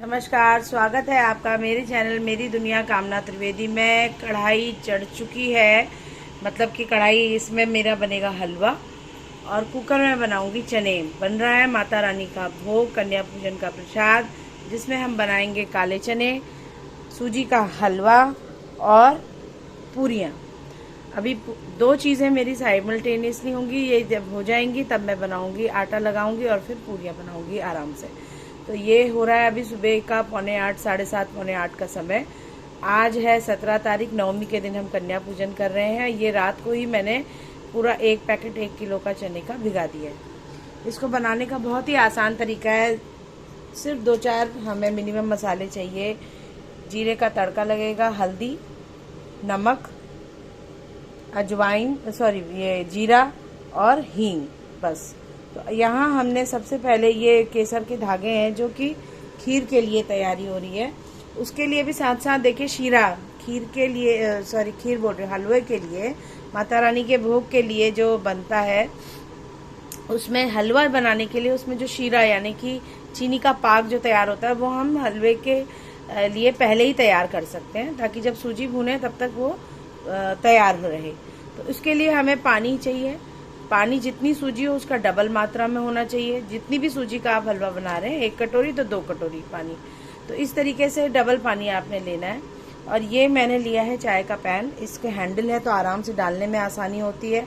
नमस्कार, स्वागत है आपका मेरे चैनल मेरी दुनिया कामना त्रिवेदी में। कढ़ाई चढ़ चुकी है, मतलब कि कढ़ाई, इसमें मेरा बनेगा हलवा और कुकर में बनाऊंगी चने। बन रहा है माता रानी का भोग, कन्या पूजन का प्रसाद, जिसमें हम बनाएंगे काले चने, सूजी का हलवा और पूरियाँ। अभी दो चीज़ें मेरी साइमल्टेनियसली होंगी, ये जब हो जाएंगी तब मैं बनाऊंगी, आटा लगाऊंगी और फिर पूरियाँ बनाऊंगी आराम से। तो ये हो रहा है अभी सुबह का 7:45, 7:30, 7:45 का समय। आज है 17 तारीख, नवमी के दिन हम कन्या पूजन कर रहे हैं। ये रात को ही मैंने पूरा एक पैकेट 1 किलो का चने का भिगा दिया है। इसको बनाने का बहुत ही आसान तरीका है। सिर्फ 2-4 हमें मिनिमम मसाले चाहिए। जीरे का तड़का लगेगा, हल्दी, नमक, अजवाइन, ये जीरा और हींग, बस। तो यहाँ हमने सबसे पहले ये केसर के धागे हैं जो कि खीर के लिए तैयारी हो रही है। उसके लिए भी साथ साथ देखिए शीरा, खीर के लिए, खीर बोल रहे, हलवे के लिए, माता रानी के भोग के लिए जो बनता है, उसमें हलवा बनाने के लिए उसमें जो शीरा यानी कि चीनी का पाक जो तैयार होता है, वो हम हलवे के लिए पहले ही तैयार कर सकते हैं, ताकि जब सूजी भुने तब तक वो तैयार हो रहे। तो इसके लिए हमें पानी चाहिए। पानी जितनी सूजी हो उसका डबल मात्रा में होना चाहिए। जितनी भी सूजी का आप हलवा बना रहे हैं, 1 कटोरी तो 2 कटोरी पानी, तो इस तरीके से डबल पानी आपने लेना है। और ये मैंने लिया है चाय का पैन, इसके हैंडल है तो आराम से डालने में आसानी होती है,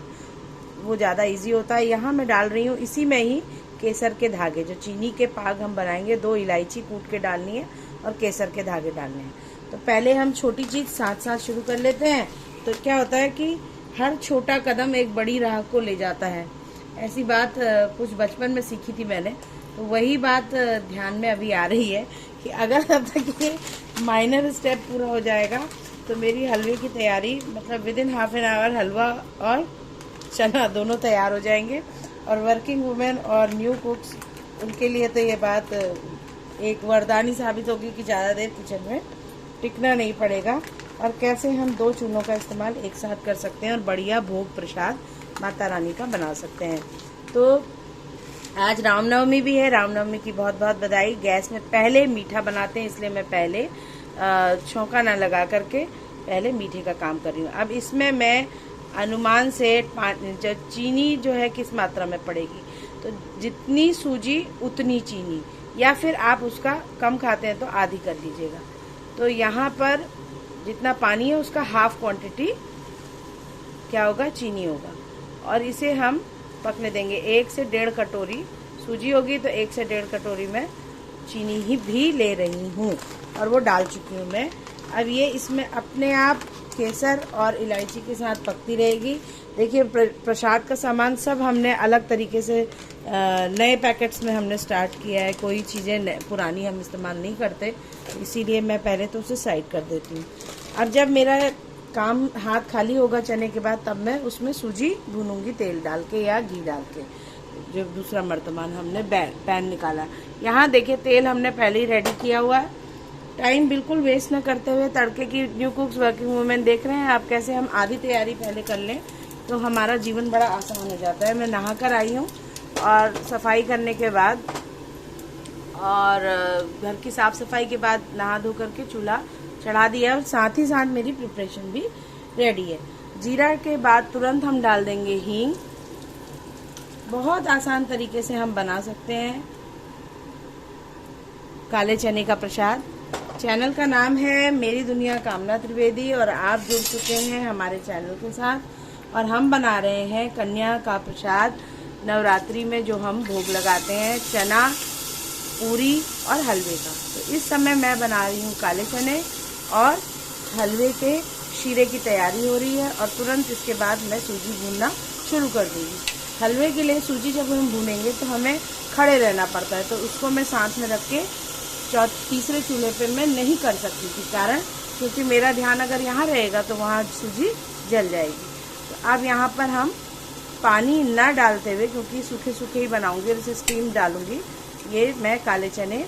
वो ज़्यादा इजी होता है। यहाँ मैं डाल रही हूँ इसी में ही केसर के धागे, जो चीनी के पाक हम बनाएंगे, 2 इलायची कूट के डालनी है और केसर के धागे डालने हैं। तो पहले हम छोटी चीज़ साथ साथ शुरू कर लेते हैं। तो क्या होता है कि हर छोटा कदम एक बड़ी राह को ले जाता है। ऐसी बात कुछ बचपन में सीखी थी मैंने, तो वही बात ध्यान में अभी आ रही है कि अगर तब तक ये माइनर स्टेप पूरा हो जाएगा तो मेरी हलवे की तैयारी, मतलब विदिन ½ एन आवर हलवा और चना दोनों तैयार हो जाएंगे। और वर्किंग वुमेन और न्यू कुक्स, उनके लिए तो ये बात एक वरदानी साबित होगी कि ज़्यादा देर किचन में टिकना नहीं पड़ेगा। और कैसे हम 2 चूल्हों का इस्तेमाल एक साथ कर सकते हैं और बढ़िया भोग प्रसाद माता रानी का बना सकते हैं। तो आज रामनवमी भी है, रामनवमी की बहुत बहुत बधाई। गैस में पहले मीठा बनाते हैं, इसलिए मैं पहले छौंका ना लगा करके पहले मीठे का काम कर रही हूँ। अब इसमें मैं अनुमान से चीनी जो है किस मात्रा में पड़ेगी, तो जितनी सूजी उतनी चीनी, या फिर आप उसका कम खाते हैं तो आधी कर लीजिएगा। तो यहाँ पर जितना पानी है उसका ½ क्वांटिटी क्या होगा, चीनी होगा। और इसे हम पकने देंगे। 1 से 1.5 कटोरी सूजी होगी तो 1 से 1.5 कटोरी मैं चीनी ही भी ले रही हूँ और वो डाल चुकी हूँ मैं। अब ये इसमें अपने आप केसर और इलायची के साथ पकती रहेगी। देखिए प्रसाद का सामान सब हमने अलग तरीके से नए पैकेट्स में हमने स्टार्ट किया है। कोई चीज़ें पुरानी हम इस्तेमाल नहीं करते, इसीलिए मैं पहले तो उसे साइड कर देती हूँ। अब जब मेरा काम हाथ खाली होगा चने के बाद, तब मैं उसमें सूजी भूनूंगी तेल डाल के या घी डाल के। जो दूसरा मर्तमान हमने पैन निकाला, यहाँ देखिए तेल हमने पहले ही रेडी किया हुआ है। टाइम बिल्कुल वेस्ट न करते हुए, तड़के की न्यू कुक्स वर्किंग वुमेन देख रहे हैं आप कैसे हम आधी तैयारी पहले कर लें तो हमारा जीवन बड़ा आसान हो जाता है। मैं नहा कर आई हूँ और सफाई करने के बाद और घर की साफ सफाई के बाद नहा धो करके चूल्हा चढ़ा दिया और साथ ही साथ मेरी प्रिपरेशन भी रेडी है। जीरा के बाद तुरंत हम डाल देंगे हींग। बहुत आसान तरीके से हम बना सकते हैं काले चने का प्रसाद। चैनल का नाम है मेरी दुनिया कामना त्रिवेदी और आप जुड़ चुके हैं हमारे चैनल के साथ। और हम बना रहे हैं कन्या का प्रसाद, नवरात्रि में जो हम भोग लगाते हैं, चना, पूरी और हलवे का। तो इस समय मैं बना रही हूँ काले चने और हलवे के शीरे की तैयारी हो रही है और तुरंत इसके बाद मैं सूजी भूनना शुरू कर दूँगी। हलवे के लिए सूजी जब हम भूनेंगे तो हमें खड़े रहना पड़ता है, तो उसको मैं साथ में रख के तीसरे चूल्हे पे मैं नहीं कर सकती थी, कारण क्योंकि मेरा ध्यान अगर यहाँ रहेगा तो वहाँ सूजी जल जाएगी। तो अब यहाँ पर हम पानी ना डालते हुए, क्योंकि सूखे सूखे ही बनाऊंगी और इसे स्टीम डालूंगी, ये मैं काले चने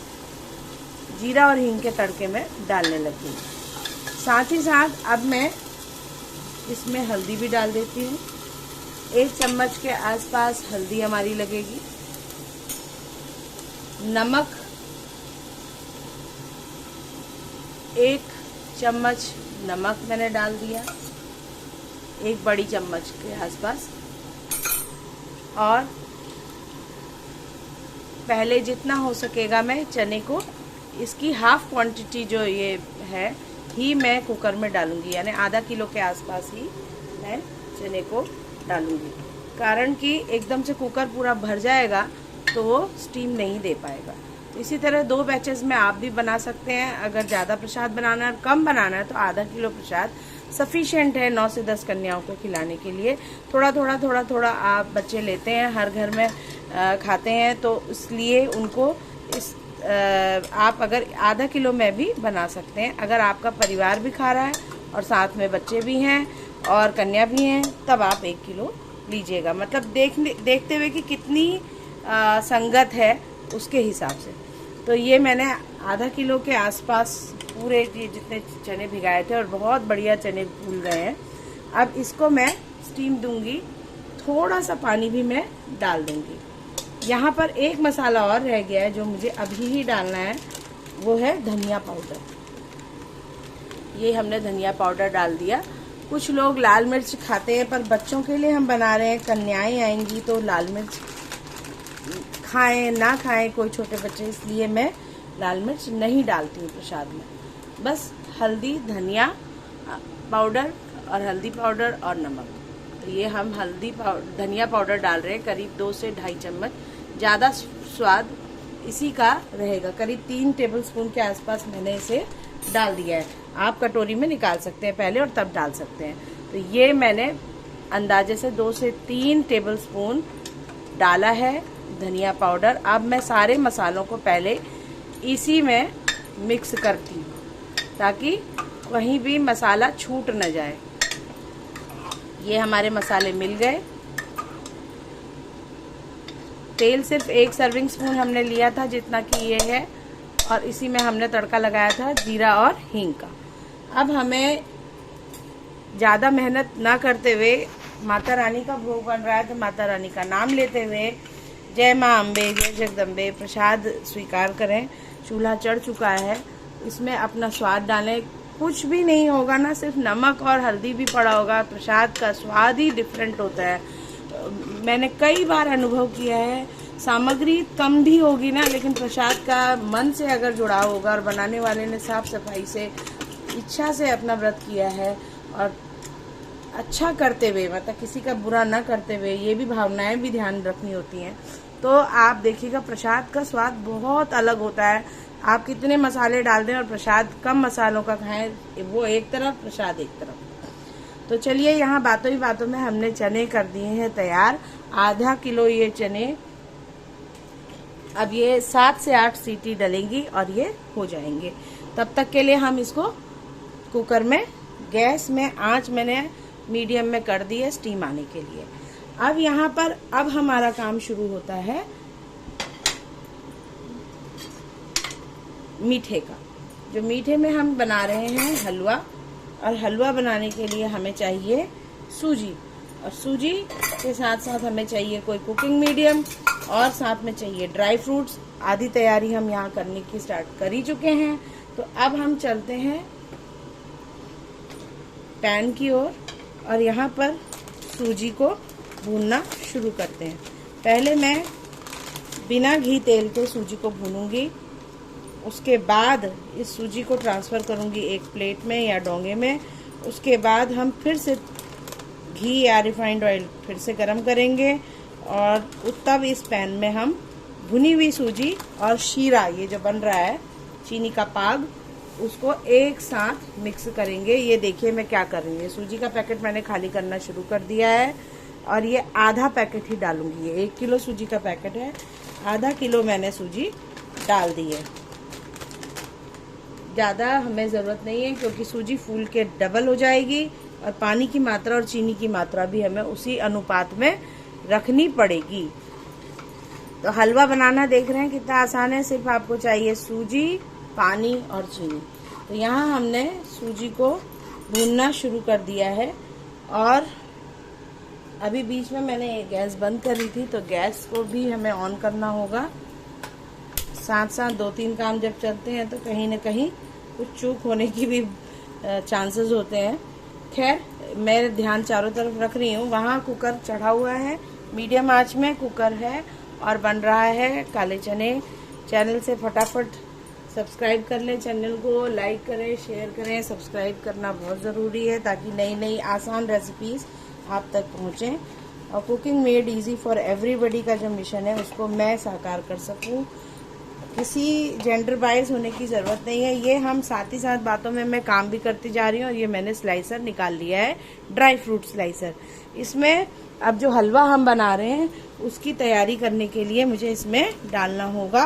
जीरा और हींग के तड़के में डालने लगी हूँ। साथ ही साथ अब मैं इसमें हल्दी भी डाल देती हूँ। 1 चम्मच के आसपास हल्दी हमारी लगेगी। नमक 1 चम्मच नमक मैंने डाल दिया, 1 बड़ी चम्मच के आसपास। और पहले जितना हो सकेगा मैं चने को, इसकी हाफ क्वांटिटी जो ये है ही मैं कुकर में डालूंगी, यानी आधा किलो के आसपास ही मैं चने को डालूंगी। कारण कि एकदम से कुकर पूरा भर जाएगा तो वो स्टीम नहीं दे पाएगा। इसी तरह 2 बैचेस में आप भी बना सकते हैं। अगर ज़्यादा प्रसाद बनाना है, कम बनाना है, तो आधा किलो प्रसाद सफिशिएंट है 9 से 10 कन्याओं को खिलाने के लिए। थोड़ा थोड़ा आप बच्चे लेते हैं, हर घर में खाते हैं, तो इसलिए उनको आप अगर आधा किलो में भी बना सकते हैं। अगर आपका परिवार भी खा रहा है और साथ में बच्चे भी हैं और कन्या भी हैं, तब आप 1 किलो लीजिएगा। मतलब देखते हुए कि कितनी संगत है उसके हिसाब से। तो ये मैंने आधा किलो के आसपास पूरे जितने चने भिगाए थे और बहुत बढ़िया चने फूल गए हैं। अब इसको मैं स्टीम दूंगी, थोड़ा सा पानी भी मैं डाल दूंगी। यहाँ पर एक मसाला और रह गया है जो मुझे अभी ही डालना है, वो है धनिया पाउडर। ये हमने धनिया पाउडर डाल दिया। कुछ लोग लाल मिर्च खाते हैं, पर बच्चों के लिए हम बना रहे हैं, कन्याएं आएंगी तो लाल मिर्च खाएं ना खाएं कोई छोटे बच्चे, इसलिए मैं लाल मिर्च नहीं डालती हूँ प्रसाद में। बस हल्दी, धनिया पाउडर और हल्दी पाउडर और नमक। तो ये हम धनिया पाउडर डाल रहे हैं करीब 2 से 2.5 चम्मच। ज़्यादा स्वाद इसी का रहेगा। करीब 3 टेबलस्पून के आसपास मैंने इसे डाल दिया है। आप कटोरी में निकाल सकते हैं पहले और तब डाल सकते हैं। तो ये मैंने अंदाजे से 2 से 3 टेबलस्पून डाला है धनिया पाउडर। अब मैं सारे मसालों को पहले इसी में मिक्स करती हूँ ताकि कहीं भी मसाला छूट न जाए। ये हमारे मसाले मिल गए। तेल सिर्फ 1 सर्विंग स्पून हमने लिया था जितना कि ये है, और इसी में हमने तड़का लगाया था जीरा और हींग का। अब हमें ज़्यादा मेहनत ना करते हुए, माता रानी का भोग बन रहा है तो माता रानी का नाम लेते हुए जय माँ अम्बे, जय जगदम्बे प्रसाद स्वीकार करें। चूल्हा चढ़ चुका है, इसमें अपना स्वाद डालें। कुछ भी नहीं होगा ना, सिर्फ नमक और हल्दी भी पड़ा होगा, प्रसाद का स्वाद ही डिफरेंट होता है। मैंने कई बार अनुभव किया है, सामग्री कम भी होगी ना, लेकिन प्रसाद का मन से अगर जुड़ा होगा और बनाने वाले ने साफ सफाई से, इच्छा से अपना व्रत किया है और अच्छा करते हुए, मतलब किसी का बुरा ना करते हुए, ये भी भावनाएं भी ध्यान रखनी होती हैं, तो आप देखिएगा प्रसाद का स्वाद बहुत अलग होता है। आप कितने मसाले डाल दें और प्रसाद कम मसालों का खाएं, वो एक तरफ, प्रसाद एक तरफ। तो चलिए, यहाँ बातों ही बातों में हमने चने कर दिए हैं तैयार। आधा किलो ये चने, अब ये 7 से 8 सीटी डलेंगी और ये हो जाएंगे। तब तक के लिए हम इसको कुकर में, गैस में आंच मैंने मीडियम में कर दी है स्टीम आने के लिए। अब यहाँ पर अब हमारा काम शुरू होता है मीठे का। जो मीठे में हम बना रहे हैं हलवा, और हलवा बनाने के लिए हमें चाहिए सूजी, और सूजी के साथ साथ हमें चाहिए कोई कुकिंग मीडियम, और साथ में चाहिए ड्राई फ्रूट्स। आधी तैयारी हम यहाँ करने की स्टार्ट कर ही चुके हैं। तो अब हम चलते हैं पैन की ओर और यहाँ पर सूजी को भूनना शुरू करते हैं। पहले मैं बिना घी तेल के सूजी को भूनूंगी, उसके बाद इस सूजी को ट्रांसफ़र करूंगी एक प्लेट में या डोंगे में। उसके बाद हम फिर से घी या रिफाइंड ऑयल फिर से गरम करेंगे, और तब इस पैन में हम भुनी हुई सूजी और शीरा, ये जो बन रहा है चीनी का पाग, उसको एक साथ मिक्स करेंगे। ये देखिए मैं क्या कर रही हूँ। सूजी का पैकेट मैंने खाली करना शुरू कर दिया है, और ये आधा पैकेट ही डालूंगी। ये 1 किलो सूजी का पैकेट है, आधा किलो मैंने सूजी डाल दी है। ज़्यादा हमें ज़रूरत नहीं है, क्योंकि सूजी फूल के डबल हो जाएगी, और पानी की मात्रा और चीनी की मात्रा भी हमें उसी अनुपात में रखनी पड़ेगी। तो हलवा बनाना देख रहे हैं कितना आसान है। सिर्फ आपको चाहिए सूजी, पानी और चीनी। तो यहाँ हमने सूजी को भूनना शुरू कर दिया है, और अभी बीच में मैंने गैस बंद करी थी, तो गैस को भी हमें ऑन करना होगा। साथ साथ 2-3 काम जब चलते हैं तो कहीं न कहीं कुछ चूक होने की भी चांसेस होते हैं। खैर, मैं ध्यान चारों तरफ रख रही हूँ। वहाँ कुकर चढ़ा हुआ है, मीडियम आंच में कुकर है और बन रहा है काले चने। चैनल से फटाफट सब्सक्राइब कर लें, चैनल को लाइक करें, शेयर करें। सब्सक्राइब करना बहुत ज़रूरी है ताकि नई नई आसान रेसिपीज़ आप तक पहुँचें और cooking made easy for everybody का जो मिशन है उसको मैं साकार कर सकूं। किसी जेंडर बायस होने की ज़रूरत नहीं है। ये हम साथ ही साथ बातों में मैं काम भी करती जा रही हूँ। और ये मैंने स्लाइसर निकाल लिया है, ड्राई फ्रूट स्लाइसर। इसमें अब जो हलवा हम बना रहे हैं उसकी तैयारी करने के लिए मुझे इसमें डालना होगा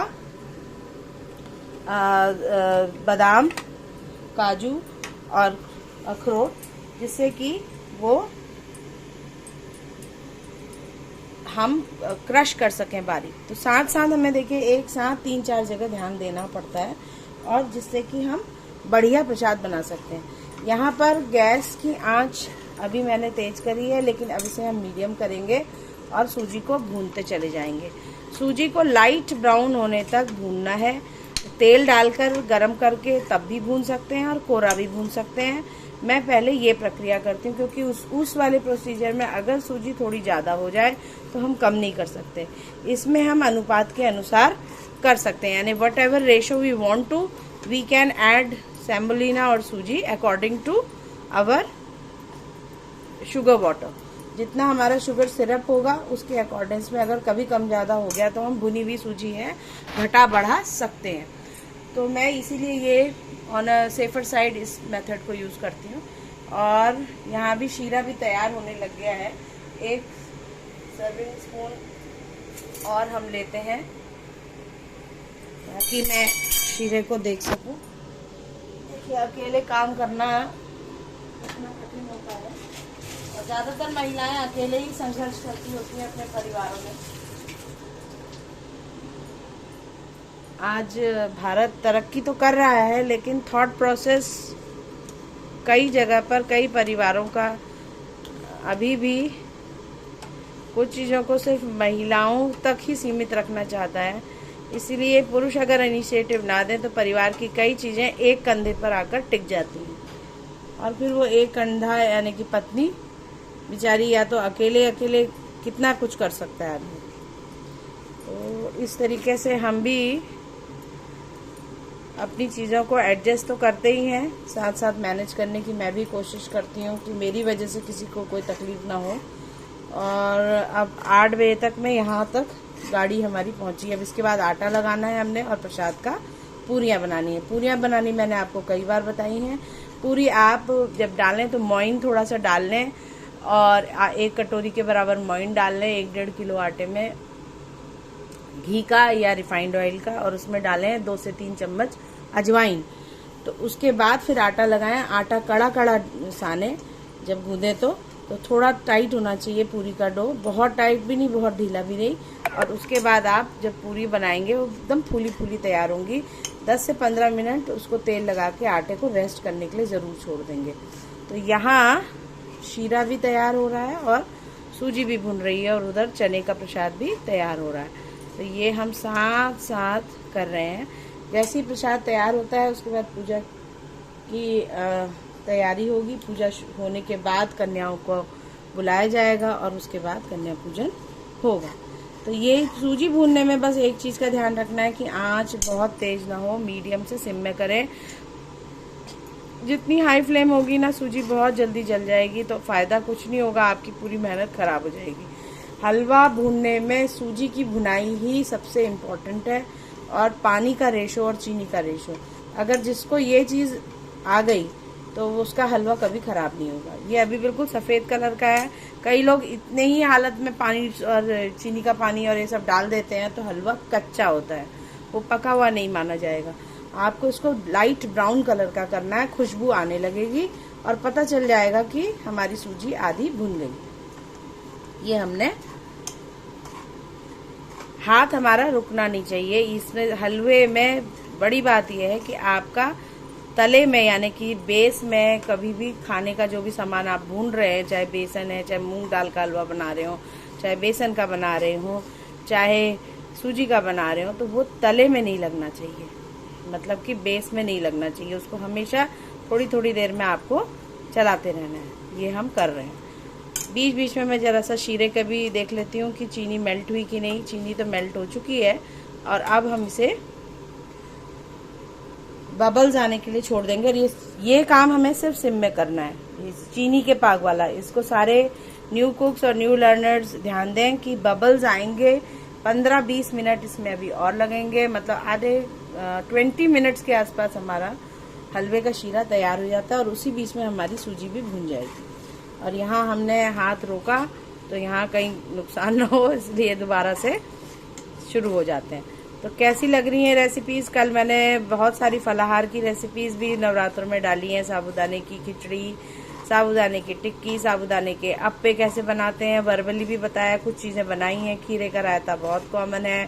बादाम, काजू और अखरोट, जिससे कि वो हम क्रश कर सकें बारीक। तो साथ साथ हमें देखिए एक साथ 3-4 जगह ध्यान देना पड़ता है और जिससे कि हम बढ़िया प्रसाद बना सकते हैं। यहाँ पर गैस की आंच अभी मैंने तेज करी है, लेकिन अब इसे हम मीडियम करेंगे और सूजी को भूनते चले जाएंगे। सूजी को लाइट ब्राउन होने तक भूनना है। तेल डालकर गरम करके तब भी भून सकते हैं और कोरा भी भून सकते हैं। मैं पहले ये प्रक्रिया करती हूँ क्योंकि उस वाले प्रोसीजर में अगर सूजी थोड़ी ज़्यादा हो जाए तो हम कम नहीं कर सकते। इसमें हम अनुपात के अनुसार कर सकते हैं, यानी whatever ratio we want to we can add semolina और सूजी according to our sugar water. जितना हमारा शुगर सिरप होगा उसके अकॉर्डिंग्स में अगर कभी कम ज़्यादा हो गया तो हम भुनी हुई सूजी है घटा बढ़ा सकते हैं। तो मैं इसीलिए ये ऑन अ सेफर साइड इस मेथड को यूज़ करती हूँ। और यहाँ भी शीरा भी तैयार होने लग गया है। 1 सर्विंग स्पून और हम लेते हैं ताकि मैं शीरे को देख सकूं। देखिए, अकेले काम करना इतना कठिन होता है और ज़्यादातर महिलाएं अकेले ही संघर्ष करती होती हैं अपने परिवारों में। आज भारत तरक्की तो कर रहा है, लेकिन थॉट प्रोसेस कई जगह पर कई परिवारों का अभी भी कुछ चीज़ों को सिर्फ महिलाओं तक ही सीमित रखना चाहता है। इसीलिए पुरुष अगर इनिशिएटिव ना दें तो परिवार की कई चीज़ें एक कंधे पर आकर टिक जाती हैं और फिर वो एक कंधा यानी कि पत्नी बेचारी या तो अकेले कितना कुछ कर सकता है आदमी। तो इस तरीके से हम भी अपनी चीज़ों को एडजस्ट तो करते ही हैं, साथ साथ मैनेज करने की मैं भी कोशिश करती हूँ कि मेरी वजह से किसी को कोई तकलीफ ना हो। और अब 8 बजे तक में यहाँ तक गाड़ी हमारी पहुँची। अब इसके बाद आटा लगाना है हमने और प्रसाद का पूरियाँ बनानी है। पूरियाँ बनानी मैंने आपको कई बार बताई हैं। पूरी आप जब डालें तो मोइन थोड़ा सा डाल लें और 1 कटोरी के बराबर मोइन डाल लें 1-1.5 किलो आटे में, घी का या रिफाइंड ऑयल का, और उसमें डालें 2 से 3 चम्मच अजवाइन। तो उसके बाद फिर आटा लगाएं। आटा कड़ा कड़ा साने जब गूंदे तो थोड़ा टाइट होना चाहिए पूरी का डो, बहुत टाइट भी नहीं बहुत ढीला भी नहीं। और उसके बाद आप जब पूरी बनाएंगे वो एकदम फूली फूली तैयार होंगी। 10 से 15 मिनट उसको तेल लगा के आटे को रेस्ट करने के लिए ज़रूर छोड़ देंगे। तो यहाँ शीरा भी तैयार हो रहा है और सूजी भी भुन रही है और उधर चने का प्रसाद भी तैयार हो रहा है। तो ये हम साथ साथ कर रहे हैं। जैसे ही प्रसाद तैयार होता है उसके बाद पूजा की तैयारी होगी। पूजा होने के बाद कन्याओं को बुलाया जाएगा और उसके बाद कन्या पूजन होगा। तो ये सूजी भूनने में बस एक चीज़ का ध्यान रखना है कि आंच बहुत तेज ना हो, मीडियम से सिम में करें। जितनी हाई फ्लेम होगी ना सूजी बहुत जल्दी जल जाएगी, तो फ़ायदा कुछ नहीं होगा, आपकी पूरी मेहनत ख़राब हो जाएगी। हलवा भूनने में सूजी की भुनाई ही सबसे इम्पोर्टेंट है और पानी का रेशो और चीनी का रेशो। अगर जिसको ये चीज़ आ गई तो उसका हलवा कभी ख़राब नहीं होगा। ये अभी बिल्कुल सफ़ेद कलर का है। कई लोग इतने ही हालत में पानी और चीनी का पानी और ये सब डाल देते हैं तो हलवा कच्चा होता है, वो पका हुआ नहीं माना जाएगा। आपको इसको लाइट ब्राउन कलर का करना है, खुशबू आने लगेगी और पता चल जाएगा कि हमारी सूजी आधी भुन गई। ये हमने हाथ हमारा रुकना नहीं चाहिए। इसमें हलवे में बड़ी बात यह है कि आपका तले में यानी कि बेस में कभी भी खाने का जो भी सामान आप भून रहे हैं, चाहे बेसन है, चाहे मूंग दाल का हलवा बना रहे हो, चाहे बेसन का बना रहे हो, चाहे सूजी का बना रहे हो, तो वो तले में नहीं लगना चाहिए। मतलब कि बेस में नहीं लगना चाहिए, उसको हमेशा थोड़ी थोड़ी देर में आपको चलाते रहना है। ये हम कर रहे हैं। बीच बीच में मैं ज़रा सा शीरे का भी देख लेती हूँ कि चीनी मेल्ट हुई कि नहीं। चीनी तो मेल्ट हो चुकी है और अब हम इसे बबल्स आने के लिए छोड़ देंगे। और ये काम हमें सिर्फ सिम में करना है, इस चीनी के पाक वाला। इसको सारे न्यू कुक्स और न्यू लर्नर्स ध्यान दें कि बबल्स आएंगे 15-20 मिनट इसमें अभी और लगेंगे, मतलब आधे 20 मिनट्स के आसपास हमारा हलवे का शीरा तैयार हो जाता है और उसी बीच में हमारी सूजी भी भून जाएगी। और यहाँ हमने हाथ रोका तो यहाँ कहीं नुकसान ना हो, इसलिए दोबारा से शुरू हो जाते हैं। तो कैसी लग रही हैं रेसिपीज़? कल मैंने बहुत सारी फलाहार की रेसिपीज़ भी नवरात्रों में डाली हैं। साबूदाने की खिचड़ी, साबूदाने की टिक्की, साबूदाने के अप्पे कैसे बनाते हैं वर्बली भी बताया, कुछ चीज़ें बनाई हैं। खीरे का रायता बहुत कॉमन है।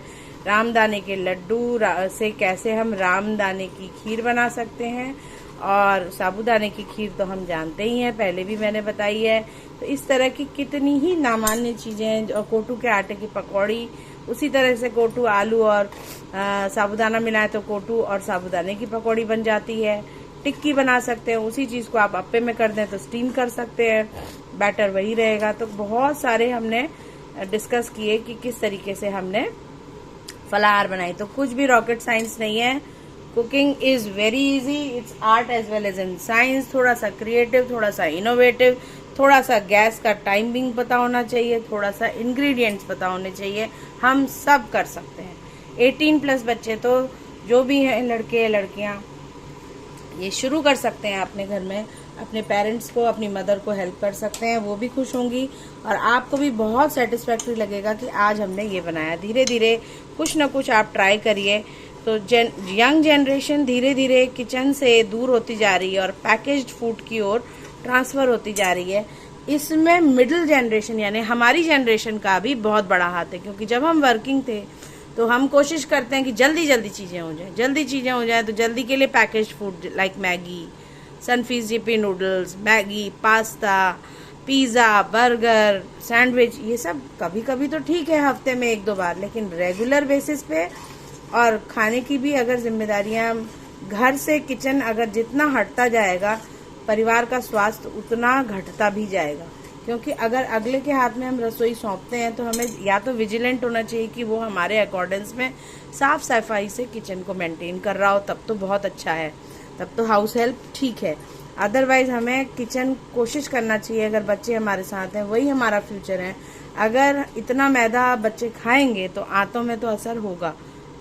रामदाने के लड्डू से कैसे हम रामदाने की खीर बना सकते हैं, और साबूदाने की खीर तो हम जानते ही हैं, पहले भी मैंने बताई है। तो इस तरह की कितनी ही नामान्य चीज़ें। और कोटू के आटे की पकौड़ी, उसी तरह से कोटू आलू और साबूदाना मिलाए तो कोटू और साबूदाने की पकौड़ी बन जाती है। टिक्की बना सकते हैं, उसी चीज़ को आप अप्पे में कर दें तो स्टीम कर सकते हैं, बैटर वही रहेगा। तो बहुत सारे हमने डिस्कस किए कि किस तरीके से हमने फलाहार बनाई। तो कुछ भी रॉकेट साइंस नहीं है। Cooking is very easy, it's art as well as in science. थोड़ा सा क्रिएटिव, थोड़ा सा इनोवेटिव, थोड़ा सा गैस का टाइमिंग पता होना चाहिए, थोड़ा सा इंग्रेडिएंट्स पता होने चाहिए, हम सब कर सकते हैं। 18+ बच्चे तो जो भी हैं, लड़के लड़कियां, ये शुरू कर सकते हैं अपने घर में। अपने पेरेंट्स को, अपनी मदर को हेल्प कर सकते हैं, वो भी खुश होंगी और आपको भी बहुत सेटिस्फैक्टरी लगेगा कि आज हमने ये बनाया। धीरे धीरे कुछ ना कुछ आप ट्राई करिए। तो यंग जनरेशन धीरे धीरे किचन से दूर होती जा रही है और पैकेज्ड फूड की ओर ट्रांसफर होती जा रही है। इसमें मिडिल जनरेशन यानी हमारी जनरेशन का भी बहुत बड़ा हाथ है, क्योंकि जब हम वर्किंग थे तो हम कोशिश करते हैं कि जल्दी जल्दी चीज़ें हो जाएं, जल्दी चीज़ें हो जाएं। तो जल्दी के लिए packaged food like Maggi, Sunfeast Yippee noodles, Maggi, pasta, pizza, burger, sandwich, ये सब कभी कभी तो ठीक है हफ्ते में 1-2 बार, लेकिन रेगुलर बेसिस पे। और खाने की भी अगर जिम्मेदारियां, घर से किचन अगर जितना हटता जाएगा, परिवार का स्वास्थ्य उतना घटता भी जाएगा। क्योंकि अगर अगले के हाथ में हम रसोई सौंपते हैं तो हमें या तो विजिलेंट होना चाहिए कि वो हमारे अकॉर्डेंस में साफ सफाई से किचन को मेंटेन कर रहा हो, तब तो बहुत अच्छा है, तब तो हाउस हेल्प ठीक है। अदरवाइज हमें किचन कोशिश करना चाहिए। अगर बच्चे हमारे साथ हैं, वही हमारा फ्यूचर है। अगर इतना मैदा बच्चे खाएंगे तो आंतों में तो असर होगा,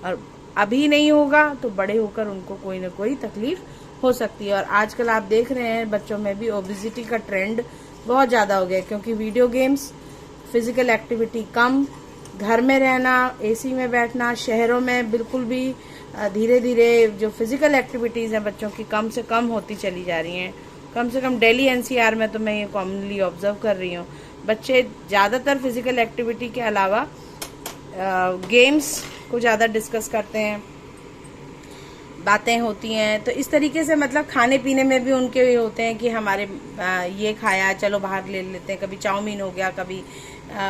और अभी नहीं होगा तो बड़े होकर उनको कोई ना कोई तकलीफ हो सकती है। और आजकल आप देख रहे हैं बच्चों में भी ओबेसिटी का ट्रेंड बहुत ज़्यादा हो गया, क्योंकि वीडियो गेम्स, फिजिकल एक्टिविटी कम, घर में रहना, एसी में बैठना, शहरों में बिल्कुल भी धीरे धीरे जो फिजिकल एक्टिविटीज़ हैं बच्चों की कम से कम होती चली जा रही हैं। कम से कम दिल्ली एनसीआर में तो मैं ये कॉमनली ऑब्जर्व कर रही हूँ, बच्चे ज़्यादातर फिजिकल एक्टिविटी के अलावा गेम्स को ज़्यादा डिस्कस करते हैं, बातें होती हैं। तो इस तरीके से मतलब खाने पीने में भी उनके होते हैं कि हमारे ये खाया, चलो बाहर ले लेते हैं। कभी चाउमीन हो गया, कभी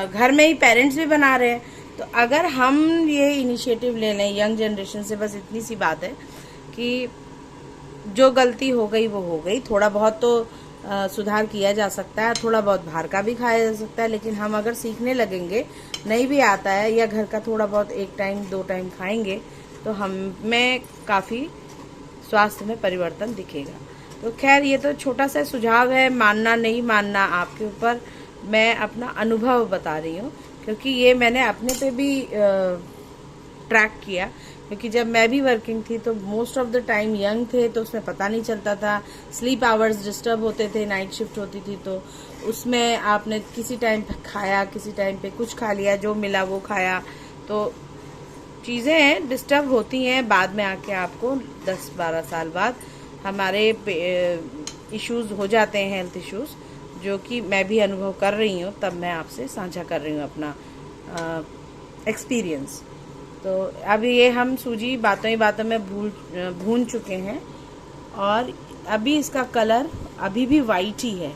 घर में ही पेरेंट्स भी बना रहे हैं। तो अगर हम ये इनिशिएटिव ले लें यंग जनरेशन से, बस इतनी सी बात है कि जो गलती हो गई वो हो गई, थोड़ा बहुत तो सुधार किया जा सकता है, थोड़ा बहुत बाहर का भी खाया जा सकता है। लेकिन हम अगर सीखने लगेंगे, नहीं भी आता है, या घर का थोड़ा बहुत 1 टाइम 2 टाइम खाएंगे, तो हमें काफ़ी स्वास्थ्य में परिवर्तन दिखेगा। तो खैर ये तो छोटा सा सुझाव है, मानना नहीं मानना आपके ऊपर। मैं अपना अनुभव बता रही हूँ, क्योंकि ये मैंने अपने पे भी ट्रैक किया। क्योंकि जब मैं भी वर्किंग थी तो most of the time young थे, तो उसमें पता नहीं चलता था, स्लीप आवर्स डिस्टर्ब होते थे, नाइट शिफ्ट होती थी, तो उसमें आपने किसी टाइम पे खाया, किसी टाइम पे कुछ खा लिया, जो मिला वो खाया, तो चीज़ें डिस्टर्ब होती हैं। बाद में आके आपको 10-12 साल बाद हमारे इश्यूज़ हो जाते हैं, हेल्थ इश्यूज़, जो कि मैं भी अनुभव कर रही हूँ। तब मैं आपसे साझा कर रही हूँ अपना एक्सपीरियंस। तो अब ये हम सूजी बातों ही बातों में भून चुके हैं, और अभी इसका कलर अभी भी वाइट ही है।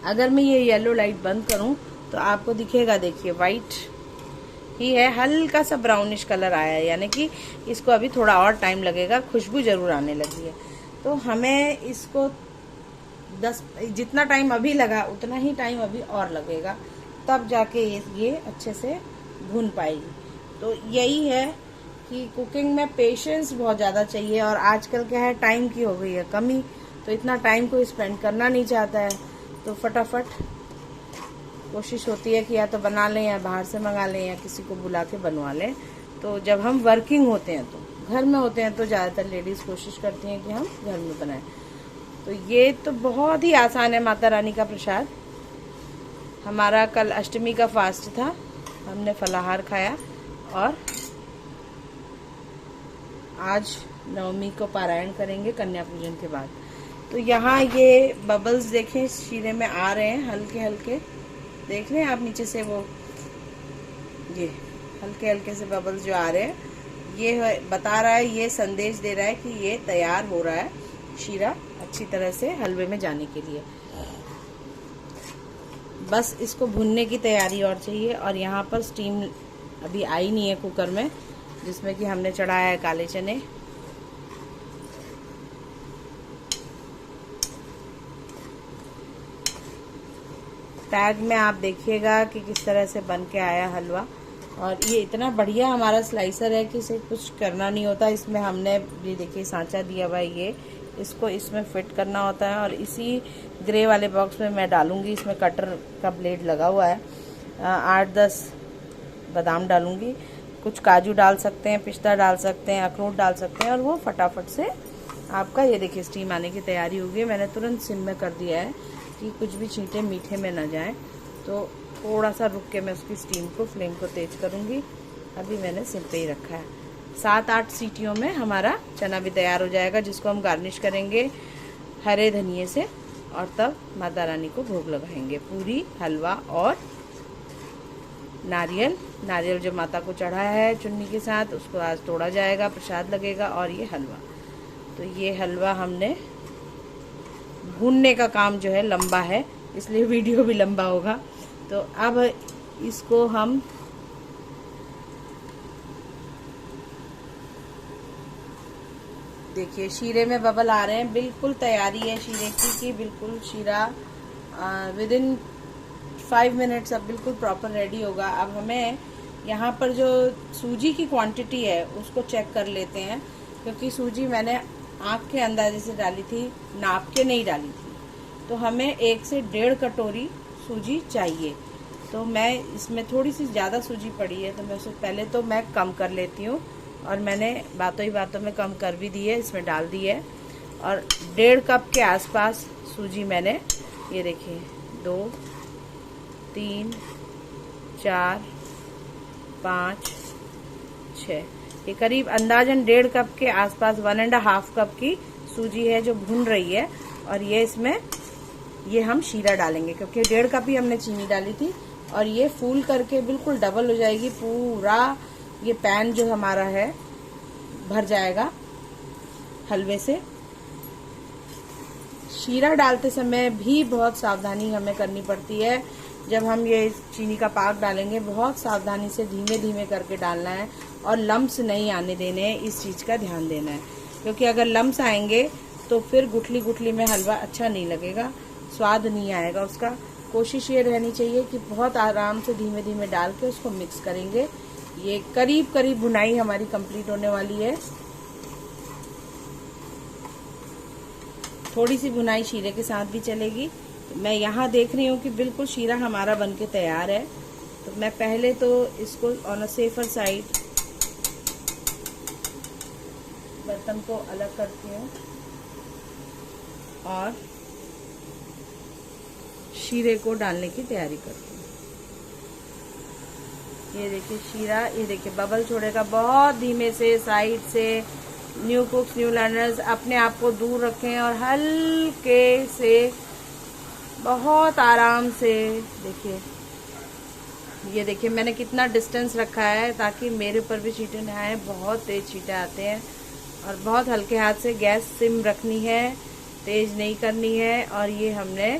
अगर मैं ये येलो लाइट बंद करूं तो आपको दिखेगा, देखिए वाइट ही है, हल्का सा ब्राउनिश कलर आया है, यानी कि इसको अभी थोड़ा और टाइम लगेगा, खुशबू ज़रूर आने लगी है। तो हमें इसको 10 जितना टाइम अभी लगा उतना ही टाइम अभी और लगेगा, तब जाके ये अच्छे से भून पाएगी। तो यही है कि कुकिंग में पेशेंस बहुत ज़्यादा चाहिए, और आजकल क्या है, टाइम की हो गई है कमी, तो इतना टाइम को स्पेंड करना नहीं चाहता है, तो फटाफट कोशिश होती है कि या तो बना लें या बाहर से मंगा लें या किसी को बुला के बनवा लें। तो जब हम वर्किंग होते हैं, तो घर में होते हैं, तो ज़्यादातर लेडीज़ कोशिश करती हैं कि हम घर में बनाएं। तो ये तो बहुत ही आसान है माता रानी का प्रसाद। हमारा कल अष्टमी का फास्ट था, हमने फलाहार खाया, और आज नवमी को पारायण करेंगे कन्या पूजन के बाद। तो यहाँ ये बबल्स देखें शीरे में आ रहे हैं, हल्के हल्के देख रहे हैं आप नीचे से, वो ये हल्के हल्के से बबल्स जो आ रहे हैं, ये बता रहा है, ये संदेश दे रहा है कि ये तैयार हो रहा है शीरा अच्छी तरह से हलवे में जाने के लिए। बस इसको भुनने की तैयारी और चाहिए। और यहाँ पर स्टीम अभी आई नहीं है कुकर में, जिसमें कि हमने चढ़ाया है काले चने। टैग में आप देखिएगा कि किस तरह से बन के आया हलवा। और ये इतना बढ़िया हमारा स्लाइसर है कि इसे कुछ करना नहीं होता। इसमें हमने ये देखिए सांचा दिया हुआ है, ये इसको इसमें फिट करना होता है। और इसी ग्रे वाले बॉक्स में मैं डालूंगी, इसमें कटर का ब्लेड लगा हुआ है, 8-10 बादाम डालूंगी, कुछ काजू डाल सकते हैं, पिस्ता डाल सकते हैं, अखरोट डाल सकते हैं, और वो फटाफट से आपका ये देखिए स्टीम आने की तैयारी होगी। मैंने तुरंत सिम में कर दिया है कि कुछ भी छींटे मीठे में ना जाएं, तो थोड़ा सा रुक के मैं उसकी स्टीम को, फ्लेम को तेज करूंगी। अभी मैंने सिम पे ही रखा है। 7-8 सीटियों में हमारा चना भी तैयार हो जाएगा, जिसको हम गार्निश करेंगे हरे धनिए से, और तब माता रानी को भोग लगाएंगे। पूरी, हलवा और नारियल जो माता को चढ़ा है चुन्नी के साथ, उसको आज तोड़ा जाएगा, प्रसाद लगेगा। और ये हलवा, तो ये हलवा हमने, भूनने का काम जो है लंबा है, इसलिए वीडियो भी लंबा होगा। तो अब इसको हम देखिए शीरे में बबल आ रहे हैं, बिल्कुल तैयारी है शीरे की कि बिल्कुल शीरा विदिन 5 मिनट्स अब बिल्कुल प्रॉपर रेडी होगा। अब हमें यहाँ पर जो सूजी की क्वांटिटी है उसको चेक कर लेते हैं, क्योंकि सूजी मैंने आँख के अंदाजे से डाली थी, नाप के नहीं डाली थी। तो हमें 1 से 1.5 कटोरी सूजी चाहिए। तो मैं इसमें थोड़ी सी ज़्यादा सूजी पड़ी है, तो मैं उससे पहले तो मैं कम कर लेती हूँ, और मैंने बातों ही बातों में कम कर भी दी है, इसमें डाल दी है। और 1.5 कप के आसपास सूजी मैंने, ये देखिए 2, 3, 4, 5, 6, ये करीब अंदाजन 1.5 कप के आसपास, 1.5 कप की सूजी है जो भुन रही है। और ये इसमें ये हम शीरा डालेंगे, क्योंकि 1.5 कप ही हमने चीनी डाली थी, और ये फूल करके बिल्कुल डबल हो जाएगी। पूरा ये पैन जो हमारा है भर जाएगा हलवे से। शीरा डालते समय भी बहुत सावधानी हमें करनी पड़ती है। जब हम ये चीनी का पाक डालेंगे, बहुत सावधानी से धीमे धीमे करके डालना है, और लम्स नहीं आने देने हैं, इस चीज़ का ध्यान देना है। क्योंकि अगर लम्स आएंगे तो फिर गुठली गुठली में हलवा अच्छा नहीं लगेगा, स्वाद नहीं आएगा उसका। कोशिश ये रहनी चाहिए कि बहुत आराम से धीमे धीमे डाल के उसको मिक्स करेंगे। ये करीब करीब भुनाई हमारी कंप्लीट होने वाली है। थोड़ी सी भुनाई शीरे के साथ भी चलेगी। मैं यहाँ देख रही हूँ कि बिल्कुल शीरा हमारा बनके तैयार है। तो मैं पहले तो इसको ऑन अ सेफर साइड बर्तन को अलग करती हूँ, और शीरे को डालने की तैयारी करती हूँ। ये देखिए शीरा, ये देखिए बबल छोड़ेगा बहुत धीमे से, साइड से। न्यू कुक्स, न्यू लर्नर्स अपने आप को दूर रखें और हल्के से, बहुत आराम से। देखिए, ये देखिए मैंने कितना डिस्टेंस रखा है ताकि मेरे ऊपर भी छींटे ना आए। बहुत तेज छींटे आते हैं, और बहुत हल्के हाथ से गैस सिम रखनी है, तेज नहीं करनी है। और ये हमने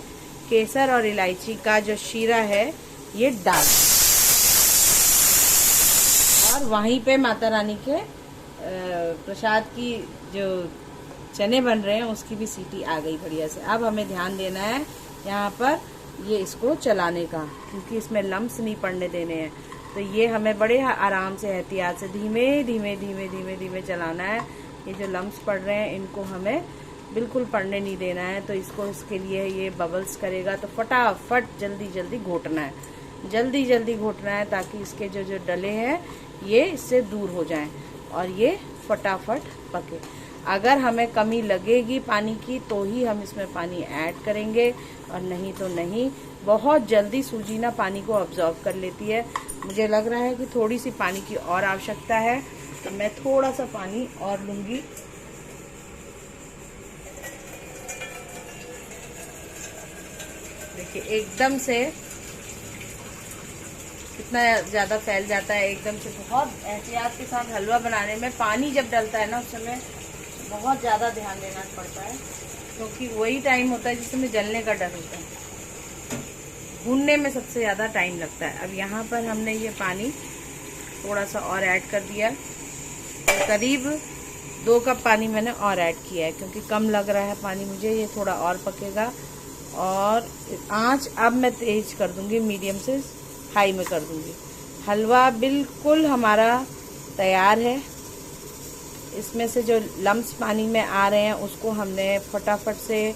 केसर और इलायची का जो शीरा है ये डाल, और वहीं पे माता रानी के प्रसाद की जो चने बन रहे हैं उसकी भी सीटी आ गई बढ़िया से। अब हमें ध्यान देना है यहाँ पर ये इसको चलाने का, क्योंकि इसमें लम्स नहीं पड़ने देने हैं। तो ये हमें बड़े आराम से एहतियात से धीमे धीमे धीमे धीमे धीमे चलाना है। ये जो लम्स पड़ रहे हैं इनको हमें बिल्कुल पड़ने नहीं देना है। तो इसके लिए ये बबल्स करेगा तो फटाफट जल्दी जल्दी घोटना है, जल्दी जल्दी घोटना है, ताकि इसके जो डले हैं ये इससे दूर हो जाएं और ये फटाफट पके। अगर हमें कमी लगेगी पानी की तो ही हम इसमें पानी ऐड करेंगे, और नहीं तो नहीं। बहुत जल्दी सूजी ना पानी को अब्जॉर्ब कर लेती है। मुझे लग रहा है कि थोड़ी सी पानी की और आवश्यकता है, तो मैं थोड़ा सा पानी और लूँगी। देखिए एकदम से कितना ज़्यादा फैल जाता है, एकदम से। बहुत एहतियात के साथ हलवा बनाने में पानी जब डलता है ना उस समय बहुत ज़्यादा ध्यान देना पड़ता है, क्योंकि वही टाइम होता है जिसमें जलने का डर होता है। भूनने में सबसे ज़्यादा टाइम लगता है। अब यहाँ पर हमने ये पानी थोड़ा सा और ऐड कर दिया, तो करीब 2 कप पानी मैंने और ऐड किया है, क्योंकि कम लग रहा है पानी मुझे। ये थोड़ा और पकेगा, और आँच अब मैं तेज कर दूँगी, मीडियम से हाई में कर दूँगी। हलवा बिल्कुल हमारा तैयार है। इसमें से जो लम्स पानी में आ रहे हैं उसको हमने फटाफट से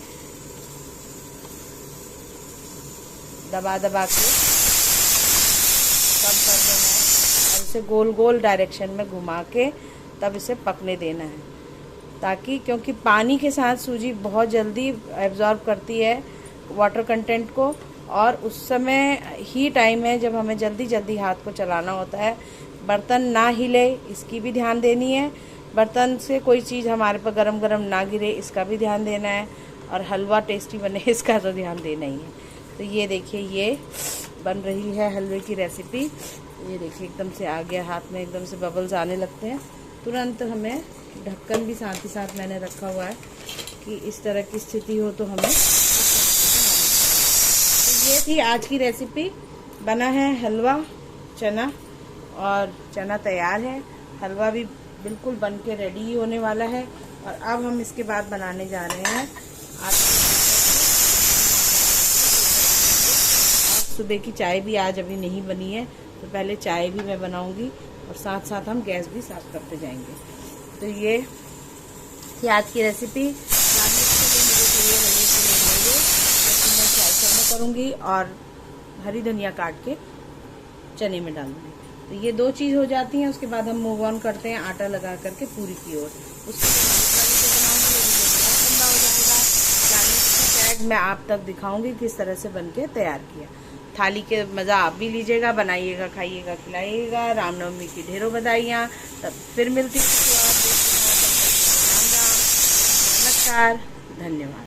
दबा दबा के कम कर देना है, और इसे गोल गोल डायरेक्शन में घुमा के तब इसे पकने देना है, ताकि क्योंकि पानी के साथ सूजी बहुत जल्दी एब्जॉर्ब करती है वाटर कंटेंट को, और उस समय ही टाइम है जब हमें जल्दी जल्दी हाथ को चलाना होता है। बर्तन ना हिले इसकी भी ध्यान देनी है, बर्तन से कोई चीज़ हमारे पर गरम गरम ना गिरे इसका भी ध्यान देना है, और हलवा टेस्टी बने इसका तो ध्यान देना ही है। तो ये देखिए ये बन रही है हलवे की रेसिपी। ये देखिए एकदम से आ गया हाथ में, एकदम से बबल्स आने लगते हैं। तुरंत हमें ढक्कन भी साथ ही साथ मैंने रखा हुआ है कि इस तरह की स्थिति हो तो हमें। तो ये थी आज की रेसिपी। बना है हलवा चना, और चना तैयार है, हलवा भी बिल्कुल बन के रेडी होने वाला है। और अब हम इसके बाद बनाने जा रहे हैं सुबह की चाय भी आज अभी नहीं बनी है, तो पहले चाय भी मैं बनाऊंगी, और साथ साथ हम गैस भी साफ करते जाएंगे। तो ये थी आज की रेसिपी। मैं चाय सर्व करूँगी और हरी धनिया काट के चने में डालूंगी। तो ये 2 चीज़ हो जाती हैं, उसके बाद हम मूव ऑन करते हैं आटा लगा करके पूरी की ओर। उसके ठंडा हो जाएगा, गार्निश मैं आप तक दिखाऊंगी किस तरह से बन के तैयार किया। थाली के मज़ा आप भी लीजिएगा, बनाइएगा, खाइएगा, खिलाइएगा। रामनवमी की ढेरों बधाइयाँ। तब फिर मिलती है। राम राम, नमस्कार, धन्यवाद।